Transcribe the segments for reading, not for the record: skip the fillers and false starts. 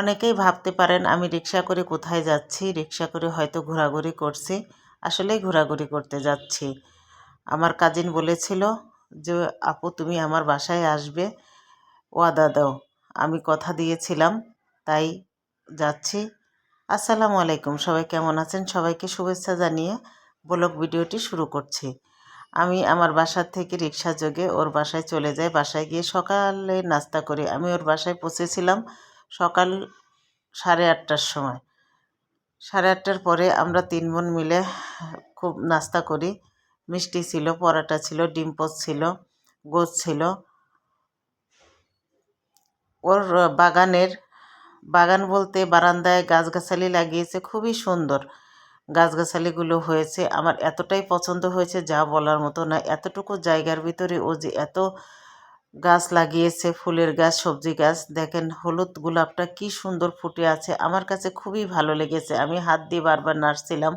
অনেকেই ভাবতে পারেন আমি রিক্সা করে কোথায় যাচ্ছি, রিক্সা করে হয়তো ঘোরাঘুরি করছি। আসলেই ঘোরাঘুরি করতে যাচ্ছি। আমার কাজিন বলেছিল যে আপু তুমি আমার বাসায় আসবে, ওয়াদা দাও। আমি কথা দিয়েছিলাম, তাই যাচ্ছি। আসসালামু আলাইকুম, সবাই কেমন আছেন? সবাইকে শুভেচ্ছা জানিয়ে ব্লগ ভিডিওটি শুরু করছি। আমি আমার বাসার থেকে রিক্সা যোগে ওর বাসায় চলে যাই। বাসায় গিয়ে সকালে নাস্তা করি। আমি ওর বাসায় পৌঁছেছিলাম সকাল 8:30টার সময়। 8:30টার পরে আমরা 3 বোন মিলে খুব নাস্তা করি। মিষ্টি ছিল, পরোটা ছিল, ডিম পোচ ছিল, গোছ ছিল। ওর বাগান বলতে বারান্দায় গাছগাছালি লাগিয়েছে, খুবই সুন্দর গাছগাছালিগুলো হয়েছে। আমার এতটাই পছন্দ হয়েছে যা বলার মতো না। এতটুকু জায়গার ভিতরে ও যে এত গাছ লাগিয়েছে, ফুলের গাছ, সবজি গাছ। দেখেন হলুদ গোলাপটা কি সুন্দর ফুটে আছে, আমার কাছে খুবই ভালো লেগেছে। আমি হাত দিয়ে বারবার নাড়ছিলাম।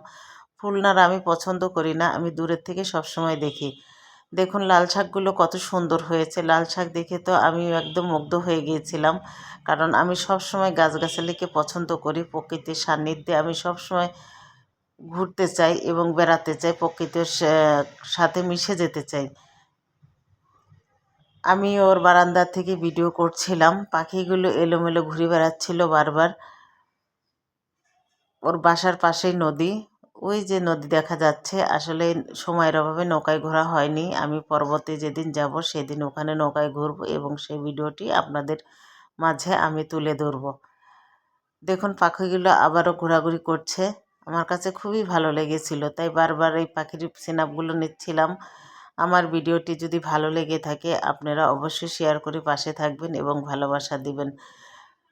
ফুল নাড়া আমি পছন্দ করি না, আমি দূরের থেকে সবসময় দেখি। দেখুন লাল শাকগুলো কত সুন্দর হয়েছে। লাল শাক দেখে তো আমি একদম মুগ্ধ হয়ে গিয়েছিলাম, কারণ আমি সবসময় গাছগাছালিকে পছন্দ করি। প্রকৃতির সান্নিধ্যে আমি সবসময় ঘুরতে চাই এবং বেড়াতে চাই, প্রকৃতির সাথে মিশে যেতে চাই। আমি ওর বারান্দা থেকে ভিডিও করছিলাম। পাখিগুলো এলোমেলো ঘুরে বেড়াচ্ছিল বারবার। ওর বাসার পাশেই নদী, ওই যে নদী দেখা যাচ্ছে। আসলে সময়ের অভাবে নৌকায় ঘোরা হয়নি। আমি পরবর্তী যেদিন যাব সেদিন ওখানে নৌকায় ঘুরব এবং সেই ভিডিওটি আপনাদের মাঝে আমি তুলে ধরব। দেখুন পাখিগুলো আবারও ঘোরাঘুরি করছে, আমার কাছে খুবই ভালো লেগেছিল, তাই বারবার এই পাখির সিনাপগুলো নিচ্ছিলাম। আমার ভিডিওটি যদি ভালো লেগে থাকে আপনারা অবশ্যই শেয়ার করে পাশে থাকবেন এবং ভালোবাসা দিবেন।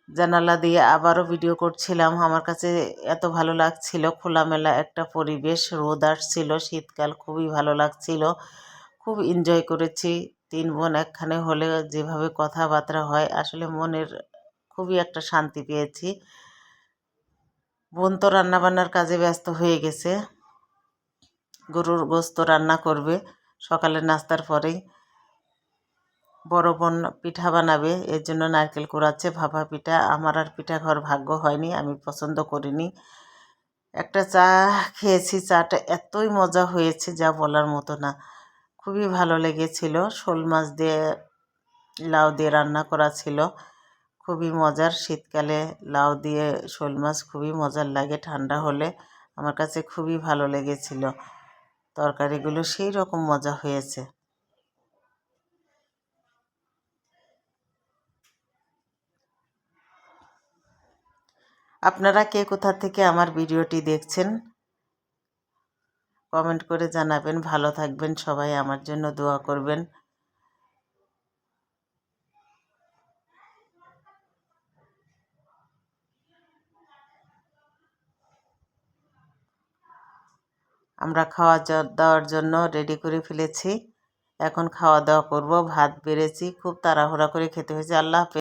জানালা দিয়ে আবারও ভিডিও করছিলাম। আমার কাছে এত ভালো লাগছিল, খোলামেলা একটা পরিবেশ, রোদ আসছিল, শীতকাল, খুবই ভালো লাগছিল। খুব এনজয় করেছি। 3 বোন একখানে হলে যেভাবে কথাবার্তা হয়, আসলে মনের খুবই একটা শান্তি পেয়েছি। বোন তো রান্নাবান্নার কাজে ব্যস্ত হয়ে গেছে, গরুর গোশত রান্না করবে সকালের নাস্তার পরেই। বড় বোন পিঠা বানাবে, এর জন্য নারকেল কুড়াচ্ছে, ভাপা পিঠা। আমার আর পিঠা খাওয়ার ভাগ্য হয়নি, আমি পছন্দ করিনি। একটা চা খেয়েছি, চাটা এতই মজা হয়েছে যা বলার মতো না, খুবই ভালো লেগেছিল। শোল মাছ দিয়ে লাউ দিয়ে রান্না করা ছিল, খুবই মজার। শীতকালে লাউ দিয়ে শোল মাছ খুবই মজার লাগে, ঠান্ডা হলে। আমার কাছে খুবই ভালো লেগেছিল, তরকারিগুলো সেই রকম মজা হয়েছে। আপনারা কে কোথা থেকে আমার ভিডিওটি দেখছেন কমেন্ট করে জানাবেন। ভালো থাকবেন সবাই, আমার জন্য দোয়া করবেন। আমরা খাওয়া দাওয়ার জন্য রেডি করে ফেলেছি, এখন খাওয়া দাওয়া করব। ভাত বেড়েছি, খুব তাড়াহুড়া করে খেতে হয়েছে। আল্লাহ হাফেজ।